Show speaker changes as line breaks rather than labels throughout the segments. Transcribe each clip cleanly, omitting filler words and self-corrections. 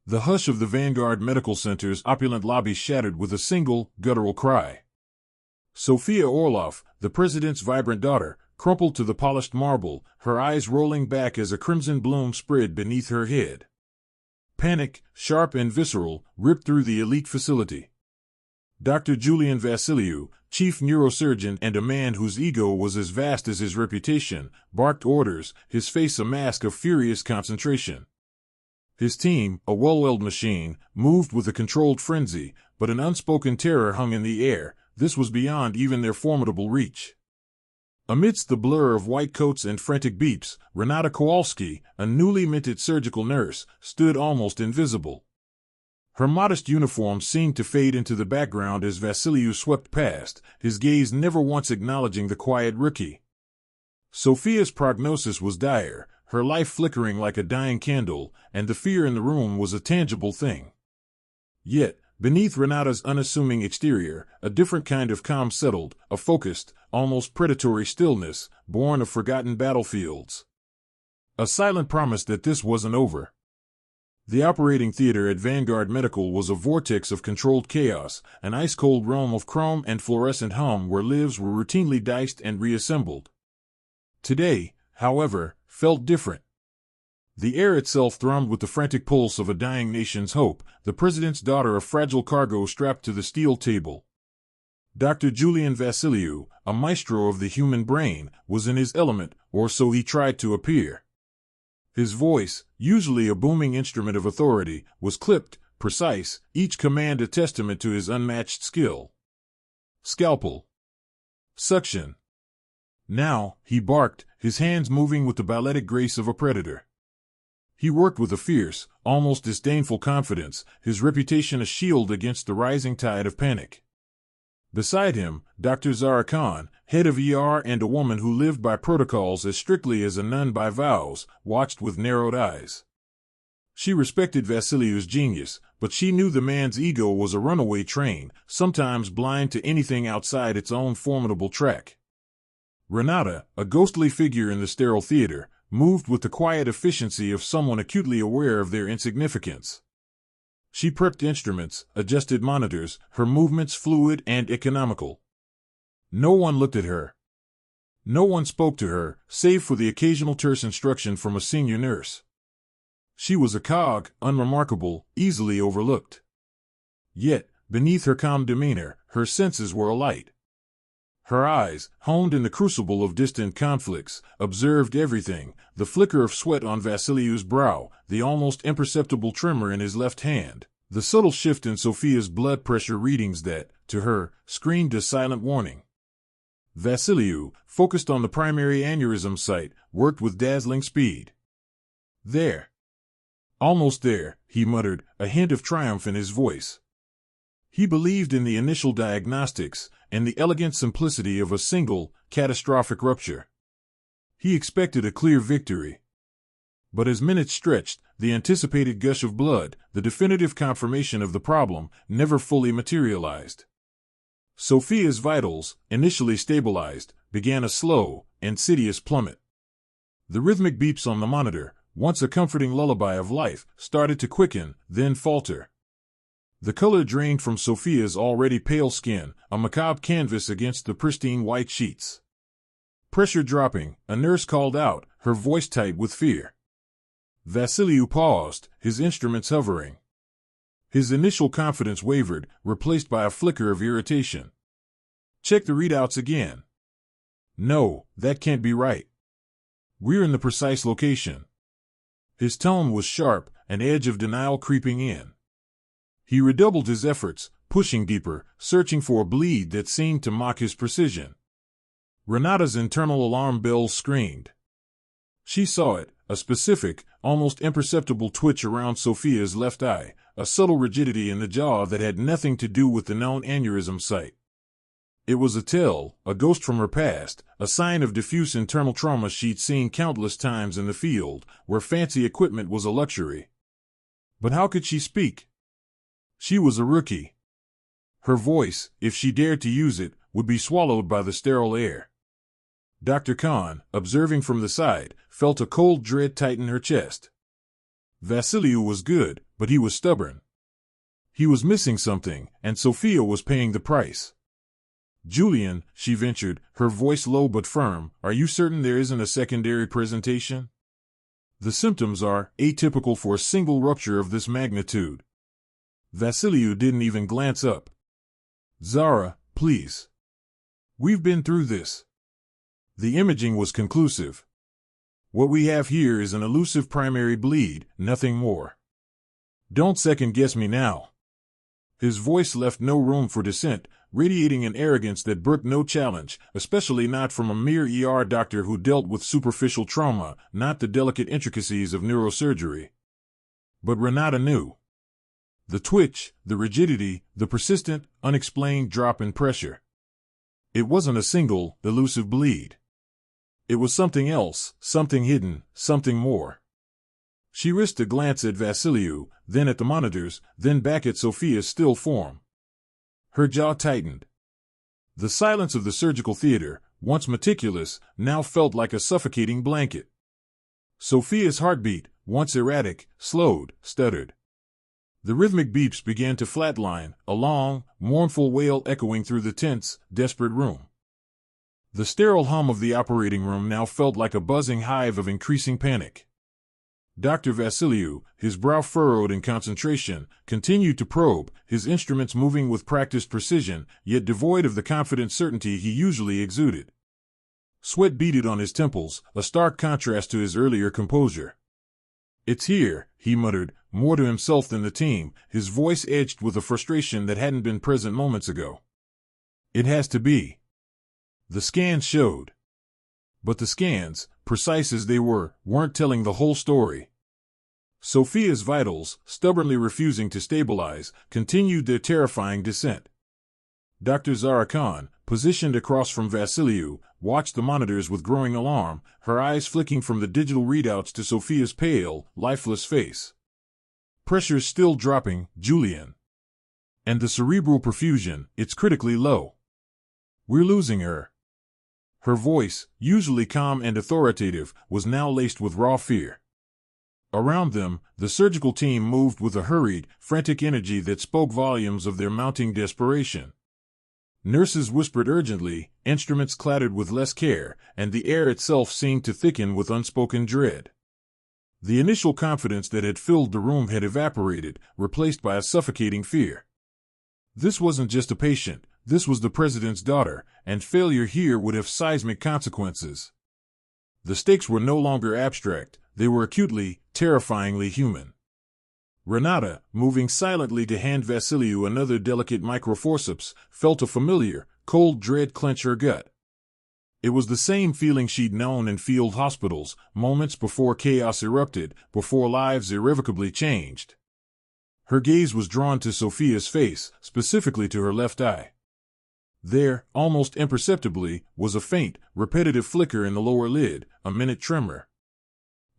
The hush of the Vanguard Medical Center's opulent lobby shattered with a single, guttural cry. Sofia Orlov, the president's vibrant daughter, crumpled to the polished marble, her eyes rolling back as a crimson bloom spread beneath her head. Panic, sharp and visceral, ripped through the elite facility. Dr. Julian Vassiliou, chief neurosurgeon and a man whose ego was as vast as his reputation, barked orders, his face a mask of furious concentration. His team, a well-oiled machine, moved with a controlled frenzy, but an unspoken terror hung in the air. This was beyond even their formidable reach. Amidst the blur of white coats and frantic beeps, Renata Kowalski, a newly minted surgical nurse, stood almost invisible. Her modest uniform seemed to fade into the background as Vassiliou swept past, his gaze never once acknowledging the quiet rookie. Sofia's prognosis was dire, her life flickering like a dying candle, and the fear in the room was a tangible thing. Yet, beneath Renata's unassuming exterior, a different kind of calm settled, a focused, almost predatory stillness, born of forgotten battlefields. A silent promise that this wasn't over. The operating theater at Vanguard Medical was a vortex of controlled chaos, an ice-cold realm of chrome and fluorescent hum where lives were routinely diced and reassembled. Today, however, felt different. The air itself thrummed with the frantic pulse of a dying nation's hope, the president's daughter a fragile cargo strapped to the steel table. Dr. Julian Vassiliou, a maestro of the human brain, was in his element, or so he tried to appear. His voice, usually a booming instrument of authority, was clipped, precise, each command a testament to his unmatched skill. Scalpel. Suction. Now, he barked, his hands moving with the balletic grace of a predator. He worked with a fierce, almost disdainful confidence, his reputation a shield against the rising tide of panic. Beside him, Dr. Zara Khan, head of ER and a woman who lived by protocols as strictly as a nun by vows, watched with narrowed eyes. She respected Vassiliou's genius, but she knew the man's ego was a runaway train, sometimes blind to anything outside its own formidable track. Ranata, a ghostly figure in the sterile theater, moved with the quiet efficiency of someone acutely aware of their insignificance. She prepped instruments, adjusted monitors, her movements fluid and economical. No one looked at her. No one spoke to her, save for the occasional terse instruction from a senior nurse. She was a cog, unremarkable, easily overlooked. Yet, beneath her calm demeanor, her senses were alight. Her eyes, honed in the crucible of distant conflicts, observed everything, the flicker of sweat on Vassiliou's brow, the almost imperceptible tremor in his left hand, the subtle shift in Sofia's blood pressure readings that, to her, screamed a silent warning. Vassiliou, focused on the primary aneurysm site, worked with dazzling speed. There. Almost there, he muttered, a hint of triumph in his voice. He believed in the initial diagnostics, and the elegant simplicity of a single, catastrophic rupture. He expected a clear victory. But as minutes stretched, the anticipated gush of blood, the definitive confirmation of the problem, never fully materialized. Sofia's vitals, initially stabilized, began a slow, insidious plummet. The rhythmic beeps on the monitor, once a comforting lullaby of life, started to quicken, then falter. The color drained from Sofia's already pale skin, a macabre canvas against the pristine white sheets. Pressure dropping, a nurse called out, her voice tight with fear. Vassiliou paused, his instruments hovering. His initial confidence wavered, replaced by a flicker of irritation. Check the readouts again. No, that can't be right. We're in the precise location. His tone was sharp, an edge of denial creeping in. He redoubled his efforts, pushing deeper, searching for a bleed that seemed to mock his precision. Renata's internal alarm bells screamed. She saw it, a specific, almost imperceptible twitch around Sofia's left eye, a subtle rigidity in the jaw that had nothing to do with the known aneurysm site. It was a tell, a ghost from her past, a sign of diffuse internal trauma she'd seen countless times in the field, where fancy equipment was a luxury. But how could she speak? She was a rookie. Her voice, if she dared to use it, would be swallowed by the sterile air. Dr. Khan, observing from the side, felt a cold dread tighten her chest. Vassiliou was good, but he was stubborn. He was missing something, and Sofia was paying the price. "Julian," she ventured, her voice low but firm, "are you certain there isn't a secondary presentation? The symptoms are atypical for a single rupture of this magnitude." Vassiliou didn't even glance up. "Zara, please. We've been through this." The imaging was conclusive. "What we have here is an elusive primary bleed, nothing more. Don't second-guess me now." His voice left no room for dissent, radiating an arrogance that brooked no challenge, especially not from a mere ER doctor who dealt with superficial trauma, not the delicate intricacies of neurosurgery. But Renata knew. The twitch, the rigidity, the persistent, unexplained drop in pressure. It wasn't a single, elusive bleed. It was something else, something hidden, something more. She risked a glance at Vassiliou, then at the monitors, then back at Sofia's still form. Her jaw tightened. The silence of the surgical theater, once meticulous, now felt like a suffocating blanket. Sofia's heartbeat, once erratic, slowed, stuttered. The rhythmic beeps began to flatline, a long, mournful wail echoing through the tense, desperate room. The sterile hum of the operating room now felt like a buzzing hive of increasing panic. Dr. Vassiliou, his brow furrowed in concentration, continued to probe, his instruments moving with practiced precision, yet devoid of the confident certainty he usually exuded. Sweat beaded on his temples, a stark contrast to his earlier composure. "It's here," he muttered, more to himself than the team, his voice edged with a frustration that hadn't been present moments ago. "It has to be." The scans showed. But the scans, precise as they were, weren't telling the whole story. Sofia's vitals, stubbornly refusing to stabilize, continued their terrifying descent. Dr. Zara Khan, positioned across from Vassiliou, watched the monitors with growing alarm, her eyes flicking from the digital readouts to Sofia's pale, lifeless face. "Pressure's still dropping, Julian. And the cerebral perfusion, it's critically low. We're losing her." Her voice, usually calm and authoritative, was now laced with raw fear. Around them, the surgical team moved with a hurried, frantic energy that spoke volumes of their mounting desperation. Nurses whispered urgently, instruments clattered with less care, and the air itself seemed to thicken with unspoken dread. The initial confidence that had filled the room had evaporated, replaced by a suffocating fear. This wasn't just a patient, this was the president's daughter, and failure here would have seismic consequences. The stakes were no longer abstract, they were acutely, terrifyingly human. Ranata, moving silently to hand Vassiliou another delicate microforceps, felt a familiar, cold dread clench her gut. It was the same feeling she'd known in field hospitals, moments before chaos erupted, before lives irrevocably changed. Her gaze was drawn to Sofia's face, specifically to her left eye. There, almost imperceptibly, was a faint, repetitive flicker in the lower lid, a minute tremor.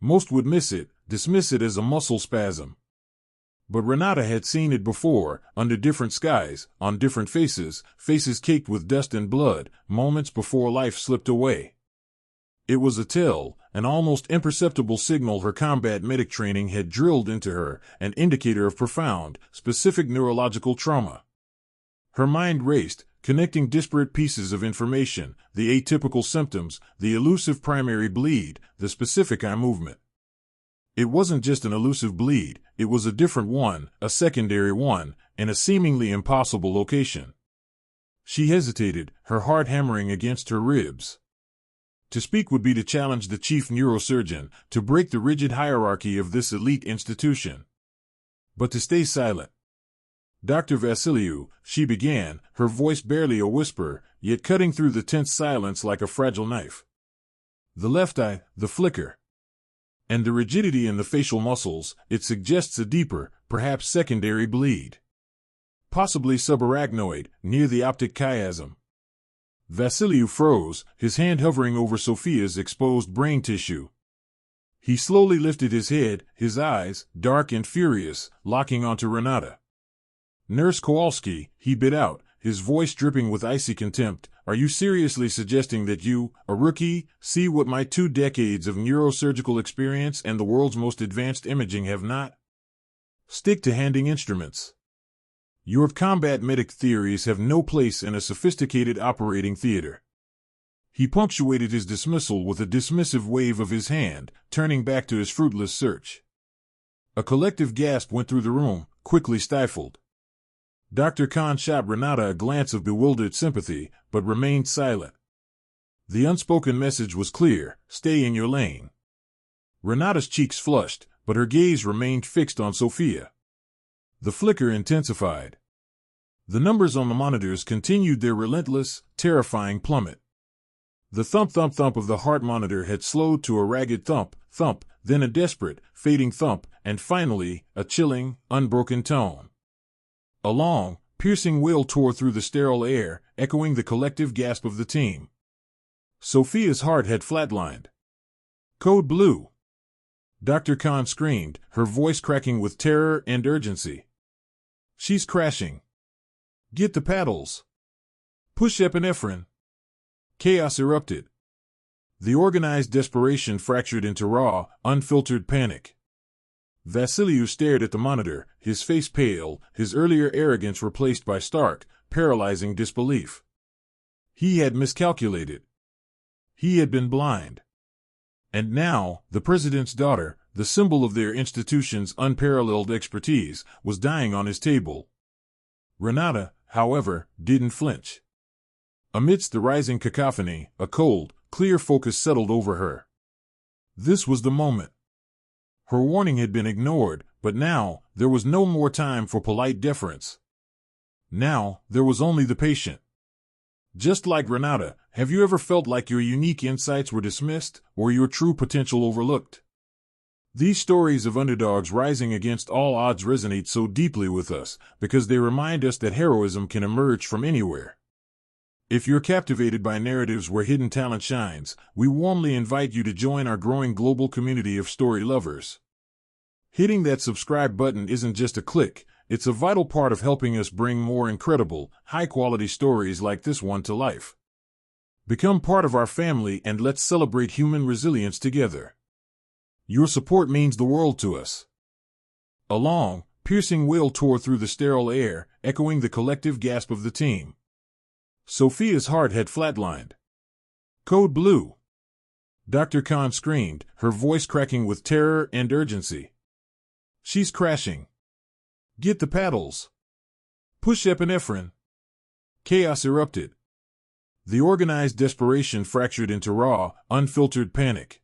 Most would miss it, dismiss it as a muscle spasm. But Renata had seen it before, under different skies, on different faces, faces caked with dust and blood, moments before life slipped away. It was a tell, an almost imperceptible signal her combat medic training had drilled into her, an indicator of profound, specific neurological trauma. Her mind raced, connecting disparate pieces of information, the atypical symptoms, the elusive primary bleed, the specific eye movement. It wasn't just an elusive bleed, it was a different one, a secondary one, in a seemingly impossible location. She hesitated, her heart hammering against her ribs. To speak would be to challenge the chief neurosurgeon, to break the rigid hierarchy of this elite institution. But to stay silent. "Dr. Vassiliou," she began, her voice barely a whisper, yet cutting through the tense silence like a fragile knife. "The left eye, the flicker. And the rigidity in the facial muscles, it suggests a deeper, perhaps secondary bleed. Possibly subarachnoid, near the optic chiasm." Vassiliou froze, his hand hovering over Sofia's exposed brain tissue. He slowly lifted his head, his eyes, dark and furious, locking onto Renata. "Nurse Kowalski," he bit out, his voice dripping with icy contempt, "are you seriously suggesting that you, a rookie, see what my 2 decades of neurosurgical experience and the world's most advanced imaging have not?" Stick to handing instruments. Your combat medic theories have no place in a sophisticated operating theater. He punctuated his dismissal with a dismissive wave of his hand, turning back to his fruitless search. A collective gasp went through the room, quickly stifled. Dr. Khan shot Renata a glance of bewildered sympathy, but remained silent. The unspoken message was clear: stay in your lane. Renata's cheeks flushed, but her gaze remained fixed on Sofia. The flicker intensified. The numbers on the monitors continued their relentless, terrifying plummet. The thump-thump-thump of the heart monitor had slowed to a ragged thump, then a desperate, fading thump, and finally, a chilling, unbroken tone. A long, piercing wail tore through the sterile air, echoing the collective gasp of the team. Sofia's heart had flatlined. Code Blue! Dr. Khan screamed, her voice cracking with terror and urgency. She's crashing. Get the paddles. Push epinephrine. Chaos erupted. The organized desperation fractured into raw, unfiltered panic. Vassiliou stared at the monitor, his face pale, his earlier arrogance replaced by stark, paralyzing disbelief. He had miscalculated. He had been blind. And now, the president's daughter, the symbol of their institution's unparalleled expertise, was dying on his table. Ranata, however, didn't flinch. Amidst the rising cacophony, a cold, clear focus settled over her. This was the moment. Her warning had been ignored, but now, there was no more time for polite deference. Now, there was only the patient. Just like Renata, have you ever felt like your unique insights were dismissed, or your true potential overlooked? These stories of underdogs rising against all odds resonate so deeply with us, because they remind us that heroism can emerge from anywhere. If you're captivated by narratives where hidden talent shines, we warmly invite you to join our growing global community of story lovers. Hitting that subscribe button isn't just a click, it's a vital part of helping us bring more incredible, high-quality stories like this one to life. Become part of our family and let's celebrate human resilience together. Your support means the world to us. A long, piercing wail tore through the sterile air, echoing the collective gasp of the team. Sofia's heart had flatlined. Code Blue! Dr. Khan screamed, her voice cracking with terror and urgency. She's crashing. Get the paddles. Push epinephrine. Chaos erupted. The organized desperation fractured into raw, unfiltered panic.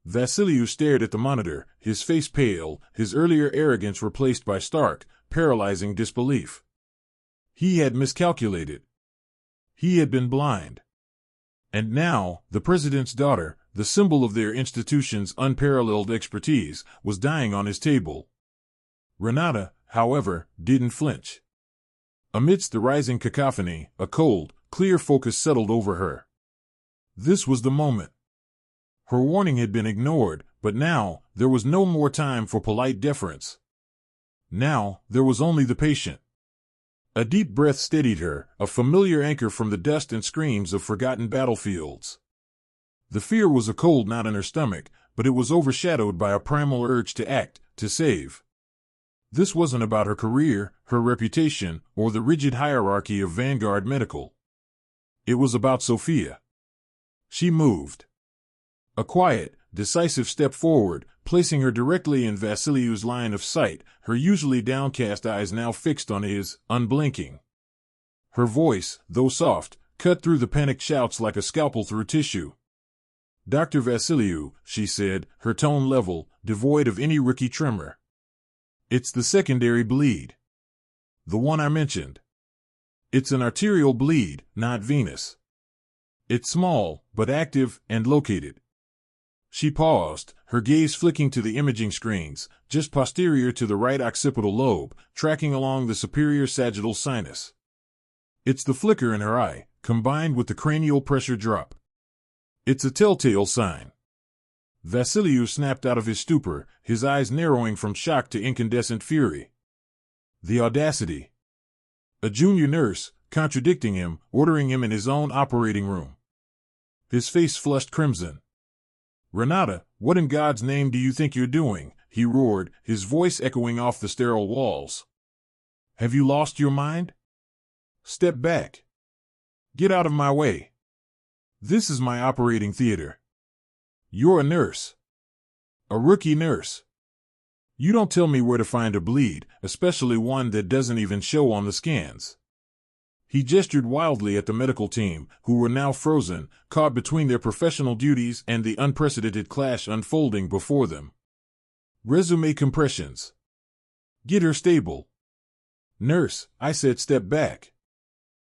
Vassiliou stared at the monitor, his face pale, his earlier arrogance replaced by stark, paralyzing disbelief. He had miscalculated. He had been blind. And now, the president's daughter, the symbol of their institution's unparalleled expertise, was dying on his table. Renata, however, didn't flinch. Amidst the rising cacophony, a cold, clear focus settled over her. This was the moment. Her warning had been ignored, but now, there was no more time for polite deference. Now, there was only the patient. A deep breath steadied her, a familiar anchor from the dust and screams of forgotten battlefields. The fear was a cold knot in her stomach, but it was overshadowed by a primal urge to act, to save. This wasn't about her career, her reputation, or the rigid hierarchy of Vanguard Medical. It was about Sofia. She moved. A quiet, decisive step forward, placing her directly in Vassiliou's line of sight, her usually downcast eyes now fixed on his, unblinking. Her voice, though soft, cut through the panicked shouts like a scalpel through tissue. Dr. Vassiliou, she said, her tone level, devoid of any rookie tremor. It's the secondary bleed. The one I mentioned. It's an arterial bleed, not venous. It's small, but active and located. She paused, her gaze flicking to the imaging screens, just posterior to the right occipital lobe, tracking along the superior sagittal sinus. It's the flicker in her eye, combined with the cranial pressure drop. It's a telltale sign. Vassiliou snapped out of his stupor, his eyes narrowing from shock to incandescent fury. The audacity. A junior nurse, contradicting him, ordering him in his own operating room. His face flushed crimson. Renata, what in God's name do you think you're doing? he roared, his voice echoing off the sterile walls. Have you lost your mind? Step back. Get out of my way. This is my operating theater. You're a nurse. A rookie nurse. You don't tell me where to find a bleed, especially one that doesn't even show on the scans. He gestured wildly at the medical team, who were now frozen, caught between their professional duties and the unprecedented clash unfolding before them. Resume compressions. Get her stable. Nurse, I said step back.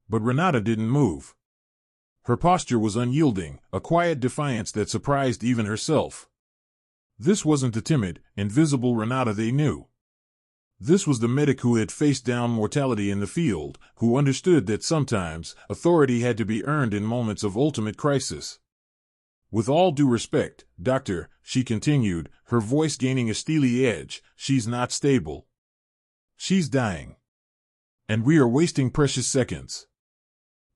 But Renata didn't move. Her posture was unyielding, a quiet defiance that surprised even herself. This wasn't the timid, invisible Renata they knew. This was the medic who had faced down mortality in the field, who understood that sometimes authority had to be earned in moments of ultimate crisis. With all due respect, Doctor, she continued, her voice gaining a steely edge, she's not stable. She's dying. And we are wasting precious seconds.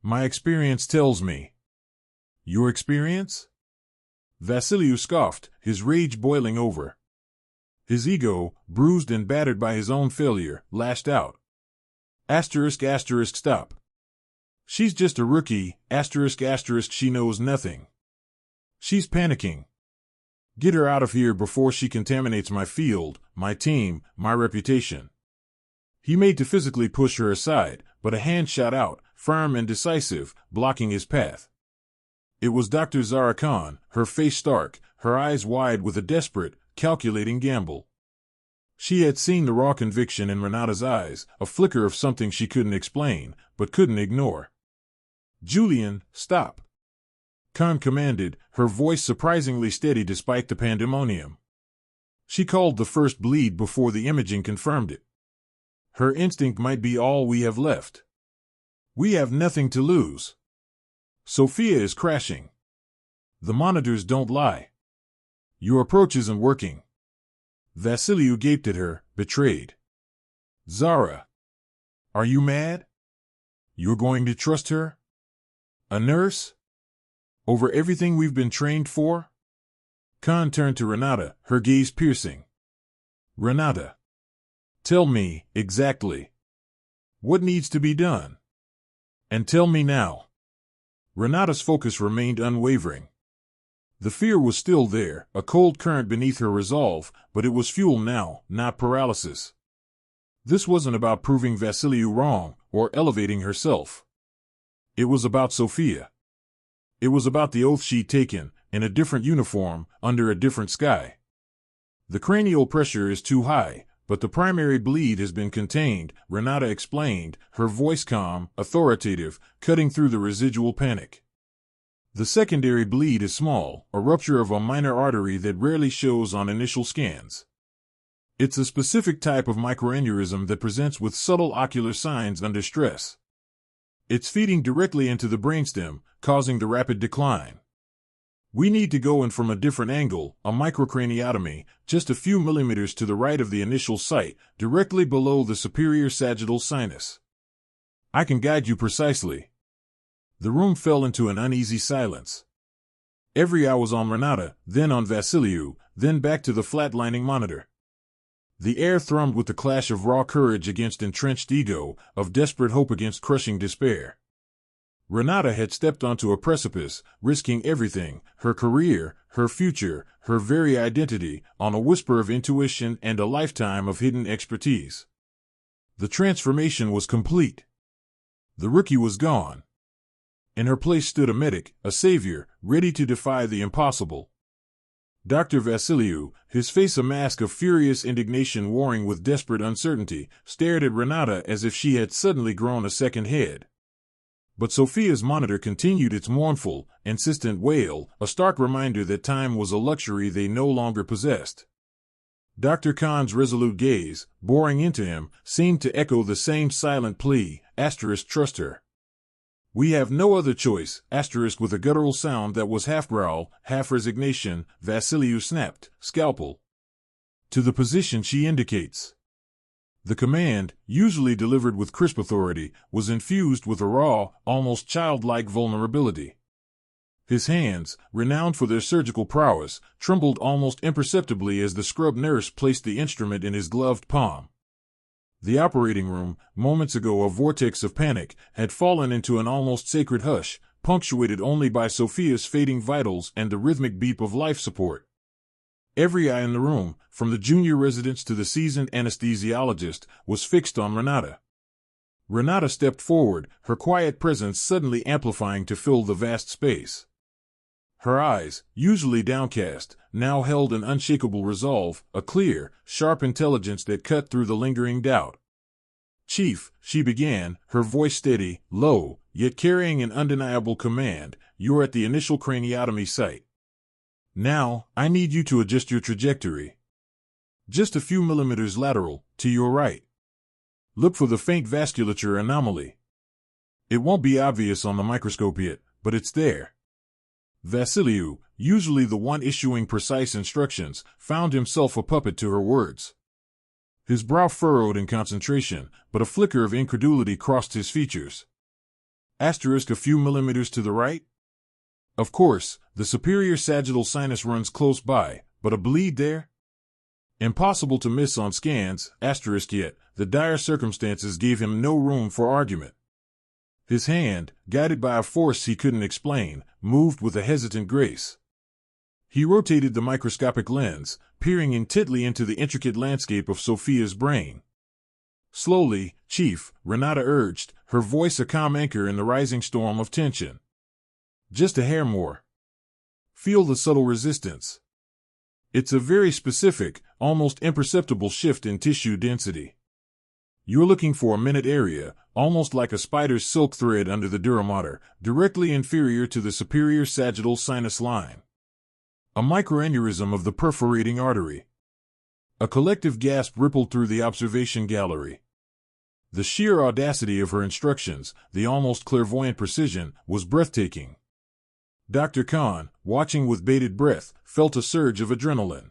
My experience tells me. Your experience? Vassiliou scoffed, his rage boiling over. His ego, bruised and battered by his own failure, lashed out. Stop. She's just a rookie, she knows nothing. She's panicking. Get her out of here before she contaminates my field, my team, my reputation. He made to physically push her aside, but a hand shot out, firm and decisive, blocking his path. It was Dr. Zara Khan, her face stark, her eyes wide with a desperate, calculating gamble. She had seen the raw conviction in Renata's eyes, a flicker of something she couldn't explain, but couldn't ignore. Julian, stop. Khan commanded, her voice surprisingly steady despite the pandemonium. She called the first bleed before the imaging confirmed it. Her instinct might be all we have left. We have nothing to lose. Sofia is crashing. The monitors don't lie. Your approach isn't working. Vassiliou gaped at her, betrayed. Zara. Are you mad? You're going to trust her? A nurse? Over everything we've been trained for? Khan turned to Renata, her gaze piercing. Renata. Tell me, exactly. What needs to be done? And tell me now. Renata's focus remained unwavering. The fear was still there, a cold current beneath her resolve, but it was fuel now, not paralysis. This wasn't about proving Vassiliou wrong, or elevating herself. It was about Sofia. It was about the oath she'd taken, in a different uniform, under a different sky. The cranial pressure is too high, but the primary bleed has been contained, Renata explained, her voice calm, authoritative, cutting through the residual panic. The secondary bleed is small, a rupture of a minor artery that rarely shows on initial scans. It's a specific type of microaneurysm that presents with subtle ocular signs under stress. It's feeding directly into the brainstem, causing the rapid decline. We need to go in from a different angle, a microcraniotomy, just a few millimeters to the right of the initial site, directly below the superior sagittal sinus. I can guide you precisely. The room fell into an uneasy silence. Every eye was on Renata, then on Vassiliou, then back to the flatlining monitor. The air thrummed with the clash of raw courage against entrenched ego, of desperate hope against crushing despair. Renata had stepped onto a precipice, risking everything, her career, her future, her very identity, on a whisper of intuition and a lifetime of hidden expertise. The transformation was complete. The rookie was gone. In her place stood a medic, a savior, ready to defy the impossible. Dr. Vassiliou, his face a mask of furious indignation warring with desperate uncertainty, stared at Renata as if she had suddenly grown a second head. But Sofia's monitor continued its mournful, insistent wail, a stark reminder that time was a luxury they no longer possessed. Dr. Khan's resolute gaze, boring into him, seemed to echo the same silent plea, trust her. We have no other choice, with a guttural sound that was half growl, half resignation, Vassiliou snapped, scalpel. To the position she indicates. The command, usually delivered with crisp authority, was infused with a raw, almost childlike vulnerability. His hands, renowned for their surgical prowess, trembled almost imperceptibly as the scrub nurse placed the instrument in his gloved palm. The operating room, moments ago a vortex of panic, had fallen into an almost sacred hush, punctuated only by Sofia's fading vitals and the rhythmic beep of life support. Every eye in the room, from the junior residents to the seasoned anesthesiologist, was fixed on Renata. Renata stepped forward, her quiet presence suddenly amplifying to fill the vast space. Her eyes, usually downcast, now held an unshakable resolve, a clear, sharp intelligence that cut through the lingering doubt. "Chief," she began, her voice steady, low, yet carrying an undeniable command, "you're at the initial craniotomy site. Now, I need you to adjust your trajectory. Just a few millimeters lateral, to your right. Look for the faint vasculature anomaly. It won't be obvious on the microscope yet, but it's there." Vassiliou, usually the one issuing precise instructions, found himself a puppet to her words. His brow furrowed in concentration, but a flicker of incredulity crossed his features. "Asterisk a few millimeters to the right? Of course, the superior sagittal sinus runs close by, but a bleed there? Impossible to miss on scans, asterisk yet, the dire circumstances gave him no room for argument. His hand, guided by a force he couldn't explain, moved with a hesitant grace. He rotated the microscopic lens, peering intently into the intricate landscape of Sofia's brain. "Slowly, Chief," Renata urged, her voice a calm anchor in the rising storm of tension. "Just a hair more. Feel the subtle resistance. It's a very specific, almost imperceptible shift in tissue density. You're looking for a minute area, almost like a spider's silk thread under the dura mater, directly inferior to the superior sagittal sinus line. A microaneurysm of the perforating artery." A collective gasp rippled through the observation gallery. The sheer audacity of her instructions, the almost clairvoyant precision, was breathtaking. Dr. Khan, watching with bated breath, felt a surge of adrenaline.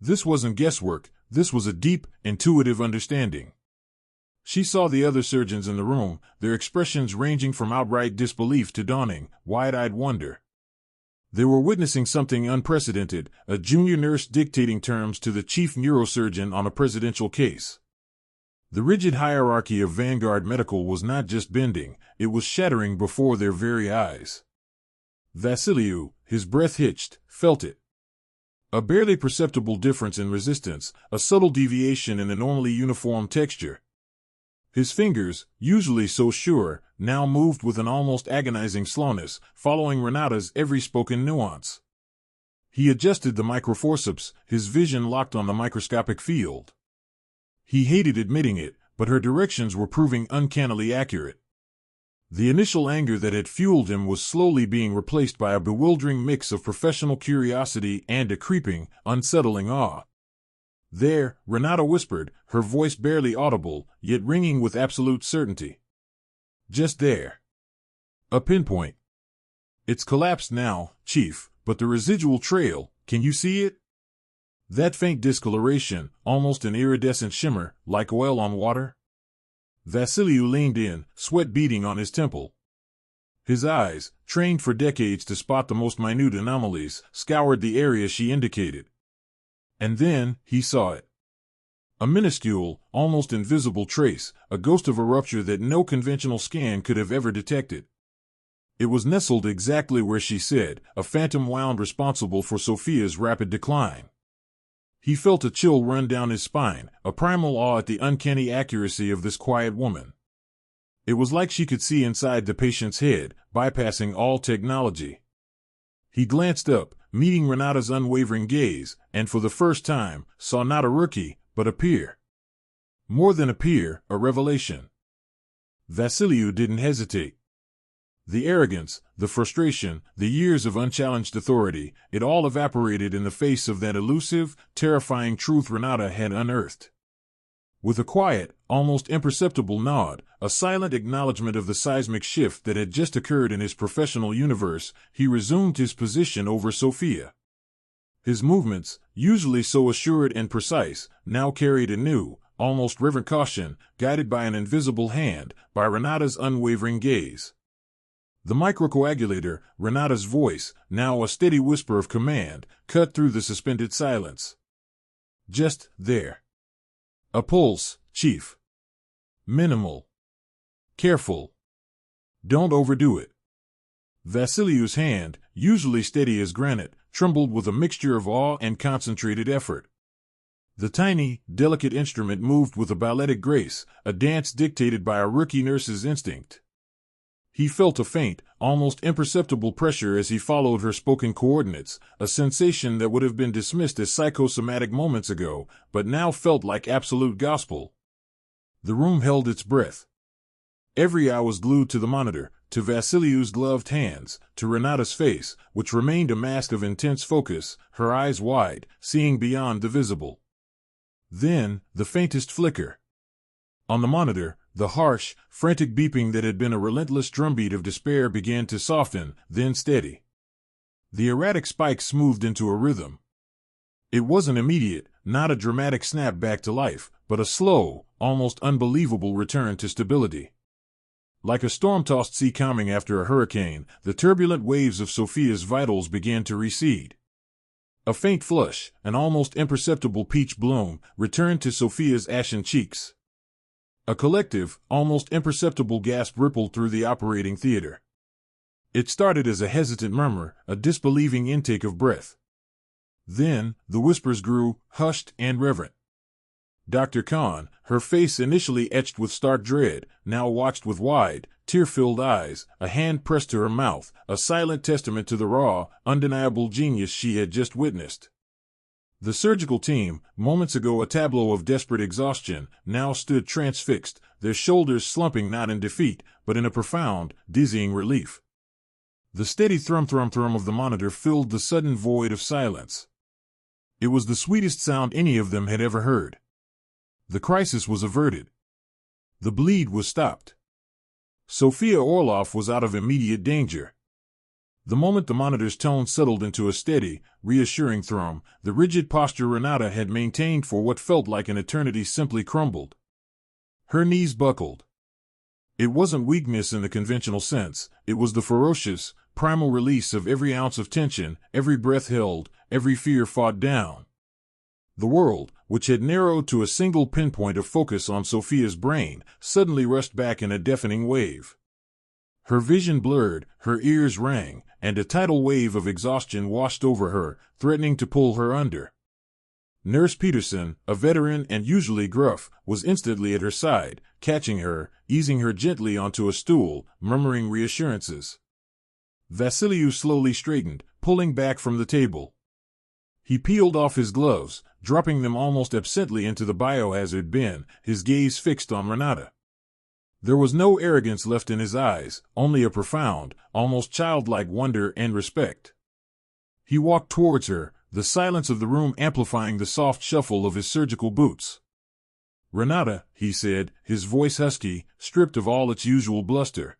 This wasn't guesswork, this was a deep, intuitive understanding. She saw the other surgeons in the room, their expressions ranging from outright disbelief to dawning, wide-eyed wonder. They were witnessing something unprecedented, a junior nurse dictating terms to the chief neurosurgeon on a presidential case. The rigid hierarchy of Vanguard Medical was not just bending, it was shattering before their very eyes. Vassiliou, his breath hitched, felt it. A barely perceptible difference in resistance, a subtle deviation in the normally uniform texture. His fingers, usually so sure, now moved with an almost agonizing slowness, following Renata's every spoken nuance. He adjusted the microforceps, his vision locked on the microscopic field. He hated admitting it, but her directions were proving uncannily accurate. The initial anger that had fueled him was slowly being replaced by a bewildering mix of professional curiosity and a creeping, unsettling awe. "There," Renata whispered, her voice barely audible, yet ringing with absolute certainty. "Just there. A pinpoint. It's collapsed now, Chief, but the residual trail, can you see it? That faint discoloration, almost an iridescent shimmer, like oil on water?" Vassiliou leaned in, sweat beading on his temple. His eyes, trained for decades to spot the most minute anomalies, scoured the area she indicated. And then, he saw it. A minuscule, almost invisible trace, a ghost of a rupture that no conventional scan could have ever detected. It was nestled exactly where she said, a phantom wound responsible for Sofia's rapid decline. He felt a chill run down his spine, a primal awe at the uncanny accuracy of this quiet woman. It was like she could see inside the patient's head, bypassing all technology. He glanced up, meeting Renata's unwavering gaze, and for the first time, saw not a rookie, but a peer. More than a peer, a revelation. Vassiliou didn't hesitate. The arrogance, the frustration, the years of unchallenged authority, it all evaporated in the face of that elusive, terrifying truth Renata had unearthed. With a quiet, almost imperceptible nod, a silent acknowledgement of the seismic shift that had just occurred in his professional universe, he resumed his position over Sofia. His movements, usually so assured and precise, now carried a new, almost reverent caution, guided by an invisible hand, by Renata's unwavering gaze. The microcoagulator, Renata's voice, now a steady whisper of command, cut through the suspended silence. Just there. A pulse, Chief. Minimal. Careful. Don't overdo it. Vassiliou's hand, usually steady as granite, trembled with a mixture of awe and concentrated effort. The tiny, delicate instrument moved with a balletic grace, a dance dictated by a rookie nurse's instinct. He felt a faint, almost imperceptible pressure as he followed her spoken coordinates, a sensation that would have been dismissed as psychosomatic moments ago, but now felt like absolute gospel. The room held its breath. Every eye was glued to the monitor, to Vassiliou's gloved hands, to Renata's face, which remained a mask of intense focus, her eyes wide, seeing beyond the visible. Then, the faintest flicker. On the monitor, the harsh, frantic beeping that had been a relentless drumbeat of despair began to soften, then steady. The erratic spikes smoothed into a rhythm. It wasn't immediate, not a dramatic snap back to life, but a slow, almost unbelievable return to stability. Like a storm-tossed sea calming after a hurricane, the turbulent waves of Sofia's vitals began to recede. A faint flush, an almost imperceptible peach bloom, returned to Sofia's ashen cheeks. A collective, almost imperceptible gasp rippled through the operating theater. It started as a hesitant murmur, a disbelieving intake of breath. Then, the whispers grew, hushed and reverent. Dr. Khan, her face initially etched with stark dread, now watched with wide, tear-filled eyes, a hand pressed to her mouth, a silent testament to the raw, undeniable genius she had just witnessed. The surgical team, moments ago a tableau of desperate exhaustion, now stood transfixed, their shoulders slumping not in defeat, but in a profound, dizzying relief. The steady thrum-thrum-thrum of the monitor filled the sudden void of silence. It was the sweetest sound any of them had ever heard. The crisis was averted. The bleed was stopped. Sofia Orlov was out of immediate danger. The moment the monitor's tone settled into a steady, reassuring thrum, the rigid posture Ranata had maintained for what felt like an eternity simply crumbled. Her knees buckled. It wasn't weakness in the conventional sense, it was the ferocious, primal release of every ounce of tension, every breath held, every fear fought down. The world, which had narrowed to a single pinpoint of focus on Sofia's brain, suddenly rushed back in a deafening wave. Her vision blurred, her ears rang, and a tidal wave of exhaustion washed over her, threatening to pull her under. Nurse Peterson, a veteran and usually gruff, was instantly at her side, catching her, easing her gently onto a stool, murmuring reassurances. Vassiliou slowly straightened, pulling back from the table. He peeled off his gloves, dropping them almost absently into the biohazard bin, his gaze fixed on Renata. There was no arrogance left in his eyes, only a profound, almost childlike wonder and respect. He walked towards her, the silence of the room amplifying the soft shuffle of his surgical boots. "Renata," he said, his voice husky, stripped of all its usual bluster.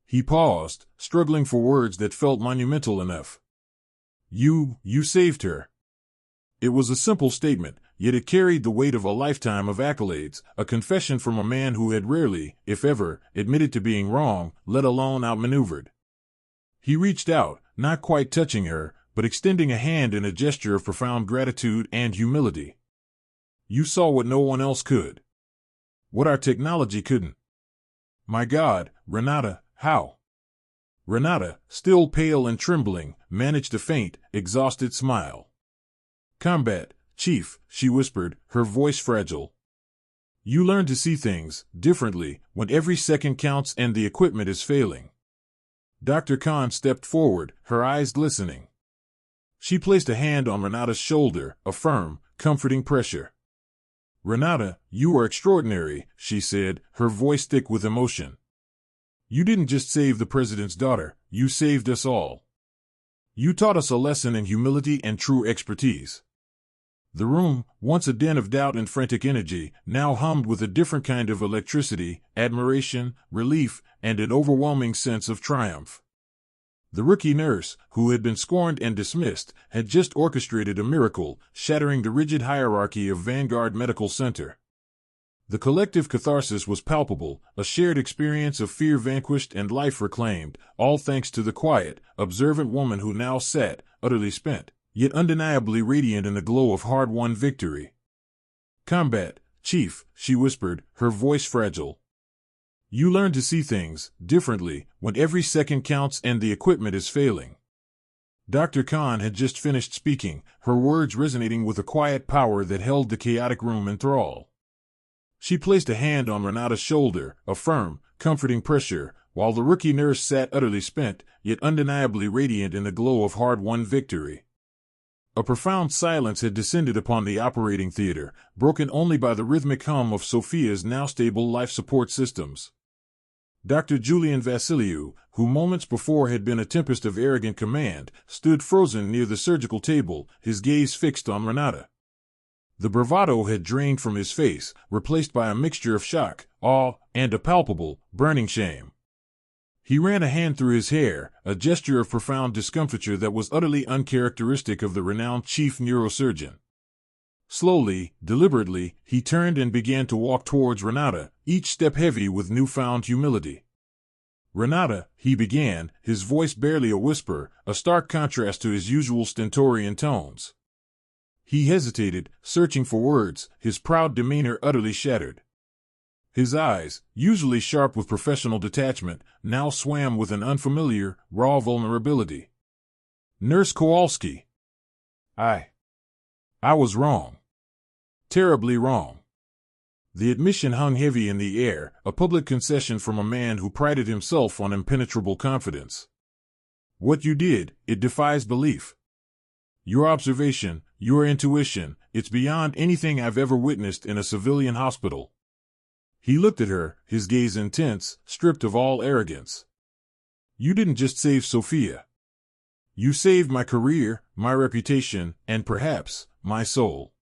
He paused, struggling for words that felt monumental enough. You saved her." It was a simple statement, yet it carried the weight of a lifetime of accolades, a confession from a man who had rarely, if ever, admitted to being wrong, let alone outmaneuvered. He reached out, not quite touching her, but extending a hand in a gesture of profound gratitude and humility. "You saw what no one else could. What our technology couldn't. My God, Renata, how?" Renata, still pale and trembling, managed a faint, exhausted smile. "Combat, Chief," she whispered, her voice fragile. "You learn to see things differently when every second counts and the equipment is failing." Dr. Khan stepped forward, her eyes glistening. She placed a hand on Renata's shoulder, a firm, comforting pressure. "Renata, you are extraordinary," she said, her voice thick with emotion. "You didn't just save the president's daughter, you saved us all. You taught us a lesson in humility and true expertise." The room, once a den of doubt and frantic energy, now hummed with a different kind of electricity, admiration, relief, and an overwhelming sense of triumph. The rookie nurse, who had been scorned and dismissed, had just orchestrated a miracle, shattering the rigid hierarchy of Vanguard Medical Center. The collective catharsis was palpable, a shared experience of fear vanquished and life reclaimed, all thanks to the quiet, observant woman who now sat, utterly spent, yet undeniably radiant in the glow of hard-won victory. "Combat, Chief," she whispered, her voice fragile. "You learn to see things differently when every second counts and the equipment is failing." Dr. Khan had just finished speaking, her words resonating with a quiet power that held the chaotic room in thrall. She placed a hand on Renata's shoulder, a firm, comforting pressure, while the rookie nurse sat utterly spent, yet undeniably radiant in the glow of hard-won victory. A profound silence had descended upon the operating theater, broken only by the rhythmic hum of Sofia's now stable life support systems. Dr. Julian Vassiliou, who moments before had been a tempest of arrogant command, stood frozen near the surgical table, his gaze fixed on Ranata. The bravado had drained from his face, replaced by a mixture of shock, awe, and a palpable, burning shame. He ran a hand through his hair, a gesture of profound discomfiture that was utterly uncharacteristic of the renowned chief neurosurgeon. Slowly, deliberately, he turned and began to walk towards Ranata, each step heavy with newfound humility. "Ranata," he began, his voice barely a whisper, a stark contrast to his usual stentorian tones. He hesitated, searching for words, his proud demeanor utterly shattered. His eyes, usually sharp with professional detachment, now swam with an unfamiliar, raw vulnerability. "Nurse Kowalski. I was wrong. Terribly wrong." The admission hung heavy in the air, a public concession from a man who prided himself on impenetrable confidence. "What you did, it defies belief. Your observation, your intuition, it's beyond anything I've ever witnessed in a civilian hospital." He looked at her, his gaze intense, stripped of all arrogance. "You didn't just save Sofia. You saved my career, my reputation, and perhaps, my soul.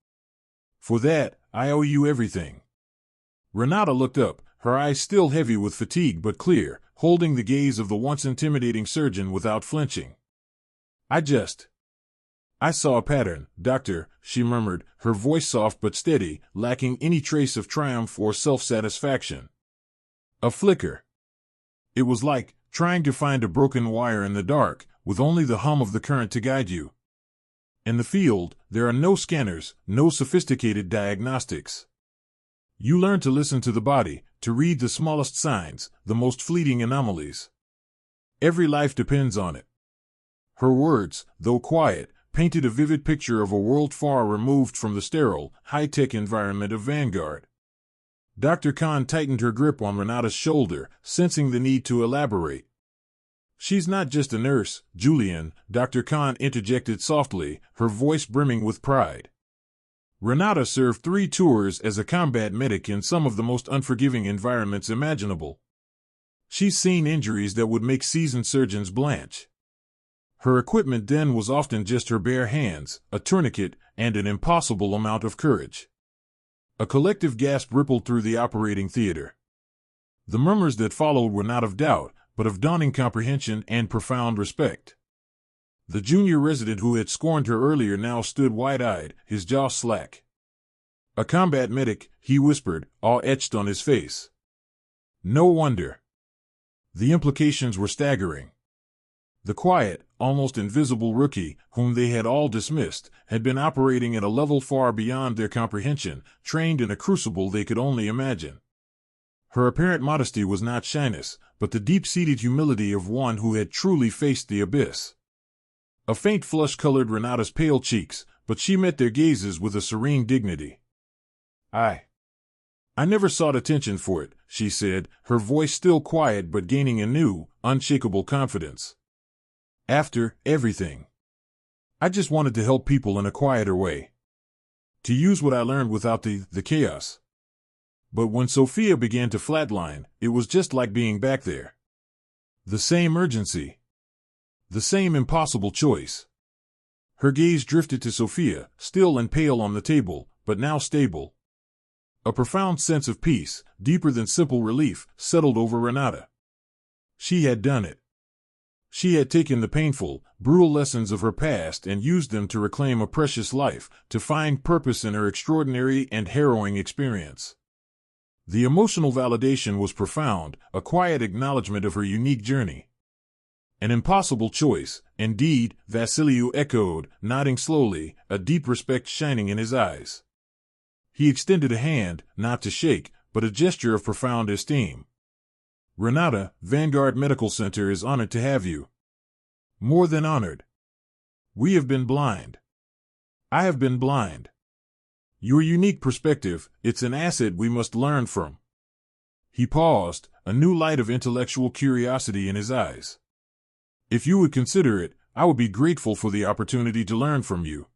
For that, I owe you everything." Renata looked up, her eyes still heavy with fatigue but clear, holding the gaze of the once intimidating surgeon without flinching. I saw a pattern, doctor," she murmured, her voice soft but steady, lacking any trace of triumph or self-satisfaction. "A flicker. It was like trying to find a broken wire in the dark, with only the hum of the current to guide you. In the field, there are no scanners, no sophisticated diagnostics. You learn to listen to the body, to read the smallest signs, the most fleeting anomalies. Every life depends on it." Her words, though quiet, painted a vivid picture of a world far removed from the sterile, high-tech environment of Vanguard. Dr. Khan tightened her grip on Renata's shoulder, sensing the need to elaborate. "She's not just a nurse, Julian," Dr. Khan interjected softly, her voice brimming with pride. "Ranata served 3 tours as a combat medic in some of the most unforgiving environments imaginable. She's seen injuries that would make seasoned surgeons blanch. Her equipment then was often just her bare hands, a tourniquet, and an impossible amount of courage." A collective gasp rippled through the operating theater. The murmurs that followed were not of doubt, but of dawning comprehension and profound respect. The junior resident who had scorned her earlier now stood wide-eyed, his jaw slack. "A combat medic," he whispered, awe etched on his face. No wonder. The implications were staggering. The quiet, almost invisible rookie, whom they had all dismissed, had been operating at a level far beyond their comprehension, trained in a crucible they could only imagine. Her apparent modesty was not shyness, but the deep-seated humility of one who had truly faced the abyss. A faint flush colored Renata's pale cheeks, but she met their gazes with a serene dignity. I never sought attention for it," she said, her voice still quiet but gaining a new, unshakable confidence. "After everything, I just wanted to help people in a quieter way. To use what I learned without the chaos. But when Sofia began to flatline, it was just like being back there. The same urgency. The same impossible choice." Her gaze drifted to Sofia, still and pale on the table, but now stable. A profound sense of peace, deeper than simple relief, settled over Renata. She had done it. She had taken the painful, brutal lessons of her past and used them to reclaim a precious life, to find purpose in her extraordinary and harrowing experience. The emotional validation was profound, a quiet acknowledgement of her unique journey. An impossible choice, indeed, Vassiliou echoed, nodding slowly, a deep respect shining in his eyes. He extended a hand, not to shake, but a gesture of profound esteem. Ranata, Vanguard Medical Center is honored to have you. More than honored. We have been blind. I have been blind. Your unique perspective, it's an asset we must learn from. He paused, a new light of intellectual curiosity in his eyes. If you would consider it, I would be grateful for the opportunity to learn from you.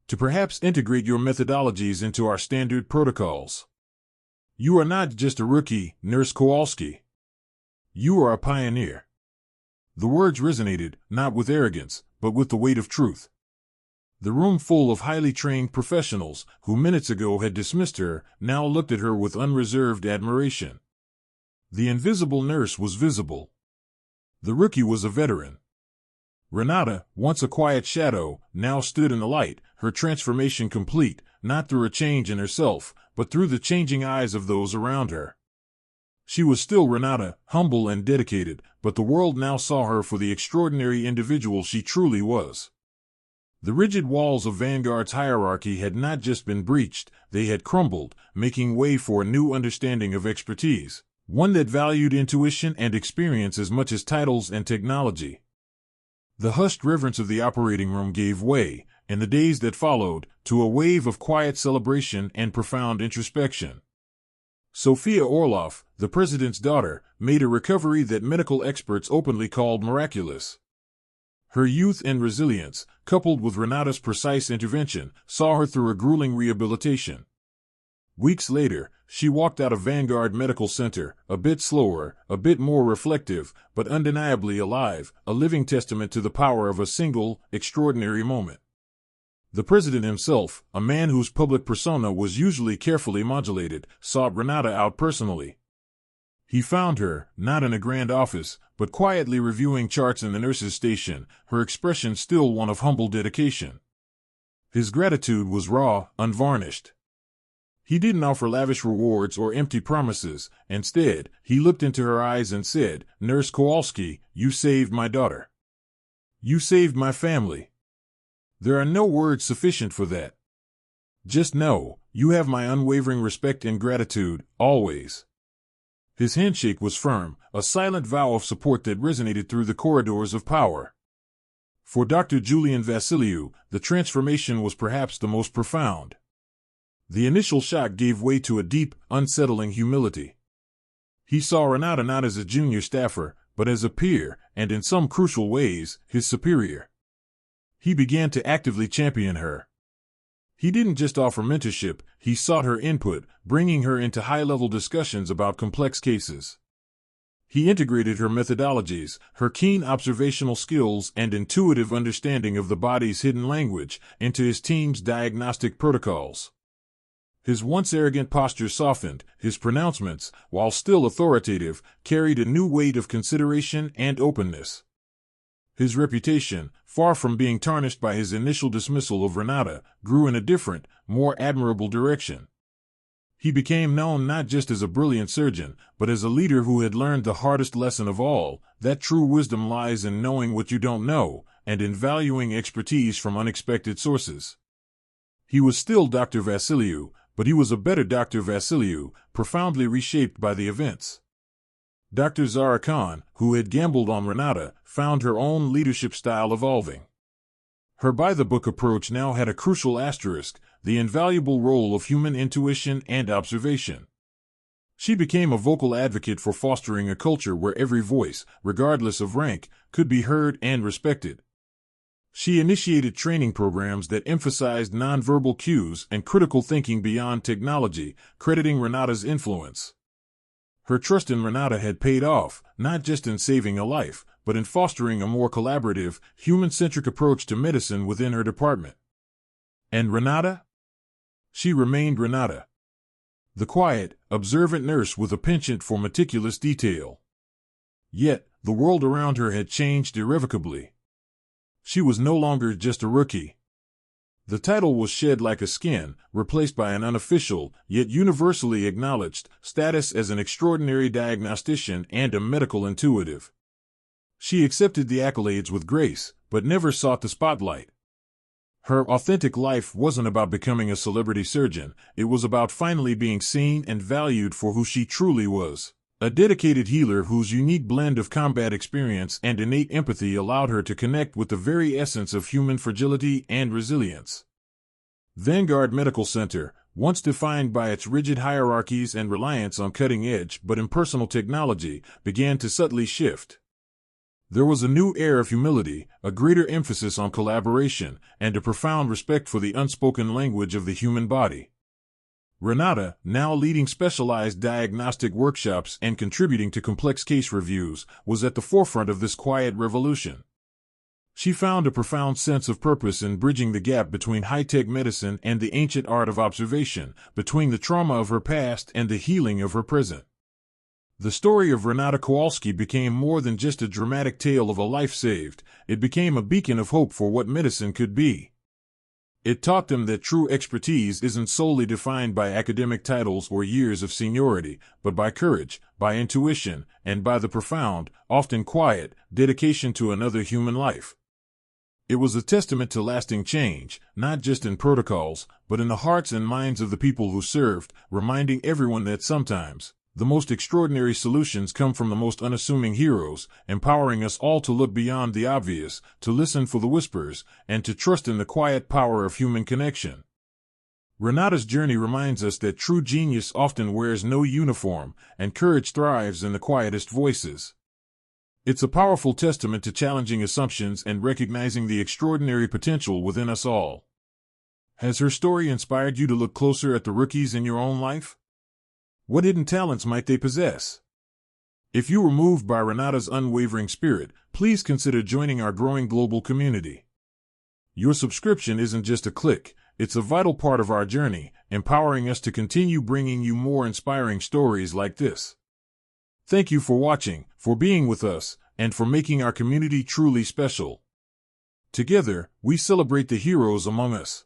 To perhaps integrate your methodologies into our standard protocols. You are not just a rookie, Nurse Kowalski. You are a pioneer. The words resonated, not with arrogance, but with the weight of truth. The room full of highly trained professionals, who minutes ago had dismissed her, now looked at her with unreserved admiration. The invisible nurse was visible. The rookie was a veteran. Renata, once a quiet shadow, now stood in the light, her transformation complete, not through a change in herself, but through the changing eyes of those around her. She was still Renata, humble and dedicated, but the world now saw her for the extraordinary individual she truly was. The rigid walls of Vanguard's hierarchy had not just been breached, they had crumbled, making way for a new understanding of expertise, one that valued intuition and experience as much as titles and technology. The hushed reverence of the operating room gave way, in the days that followed, to a wave of quiet celebration and profound introspection. Sofia Orlov, the president's daughter, made a recovery that medical experts openly called miraculous. Her youth and resilience, coupled with Renata's precise intervention, saw her through a grueling rehabilitation. Weeks later, she walked out of Vanguard Medical Center, a bit slower, a bit more reflective, but undeniably alive, a living testament to the power of a single, extraordinary moment. The president himself, a man whose public persona was usually carefully modulated, sought Renata out personally. He found her, not in a grand office, but quietly reviewing charts in the nurse's station, her expression still one of humble dedication. His gratitude was raw, unvarnished. He didn't offer lavish rewards or empty promises. Instead, he looked into her eyes and said, "Nurse Kowalski, you saved my daughter. You saved my family. There are no words sufficient for that. Just know, you have my unwavering respect and gratitude, always." His handshake was firm, a silent vow of support that resonated through the corridors of power. For Dr. Julian Vassiliou, the transformation was perhaps the most profound. The initial shock gave way to a deep, unsettling humility. He saw Renata not as a junior staffer, but as a peer, and in some crucial ways, his superior. He began to actively champion her. He didn't just offer mentorship, he sought her input, bringing her into high-level discussions about complex cases. He integrated her methodologies, her keen observational skills and intuitive understanding of the body's hidden language, into his team's diagnostic protocols. His once arrogant posture softened, his pronouncements, while still authoritative, carried a new weight of consideration and openness. His reputation, far from being tarnished by his initial dismissal of Renata, grew in a different, more admirable direction. He became known not just as a brilliant surgeon, but as a leader who had learned the hardest lesson of all, that true wisdom lies in knowing what you don't know, and in valuing expertise from unexpected sources. He was still Dr. Vassiliou, but he was a better Dr. Vassiliou, profoundly reshaped by the events. Dr. Zara Khan, who had gambled on Renata, found her own leadership style evolving. Her by-the-book approach now had a crucial asterisk, the invaluable role of human intuition and observation. She became a vocal advocate for fostering a culture where every voice, regardless of rank, could be heard and respected. She initiated training programs that emphasized nonverbal cues and critical thinking beyond technology, crediting Renata's influence. Her trust in Renata had paid off, not just in saving a life, but in fostering a more collaborative, human-centric approach to medicine within her department. And Renata? She remained Renata. The quiet, observant nurse with a penchant for meticulous detail. Yet, the world around her had changed irrevocably. She was no longer just a rookie. The title was shed like a skin, replaced by an unofficial, yet universally acknowledged, status as an extraordinary diagnostician and a medical intuitive. She accepted the accolades with grace, but never sought the spotlight. Her authentic life wasn't about becoming a celebrity surgeon, it was about finally being seen and valued for who she truly was. A dedicated healer whose unique blend of combat experience and innate empathy allowed her to connect with the very essence of human fragility and resilience. Vanguard Medical Center, once defined by its rigid hierarchies and reliance on cutting-edge but impersonal technology, began to subtly shift. There was a new air of humility, a greater emphasis on collaboration, and a profound respect for the unspoken language of the human body. Ranata, now leading specialized diagnostic workshops and contributing to complex case reviews, was at the forefront of this quiet revolution. She found a profound sense of purpose in bridging the gap between high-tech medicine and the ancient art of observation, between the trauma of her past and the healing of her present. The story of Renata Kowalski became more than just a dramatic tale of a life saved, it became a beacon of hope for what medicine could be. It taught them that true expertise isn't solely defined by academic titles or years of seniority, but by courage, by intuition, and by the profound, often quiet, dedication to another human life. It was a testament to lasting change, not just in protocols, but in the hearts and minds of the people who served, reminding everyone that sometimes the most extraordinary solutions come from the most unassuming heroes, empowering us all to look beyond the obvious, to listen for the whispers, and to trust in the quiet power of human connection. Renata's journey reminds us that true genius often wears no uniform, and courage thrives in the quietest voices. It's a powerful testament to challenging assumptions and recognizing the extraordinary potential within us all. Has her story inspired you to look closer at the rookies in your own life? What hidden talents might they possess? If you were moved by Renata's unwavering spirit, please consider joining our growing global community. Your subscription isn't just a click, it's a vital part of our journey, empowering us to continue bringing you more inspiring stories like this. Thank you for watching, for being with us, and for making our community truly special. Together, we celebrate the heroes among us.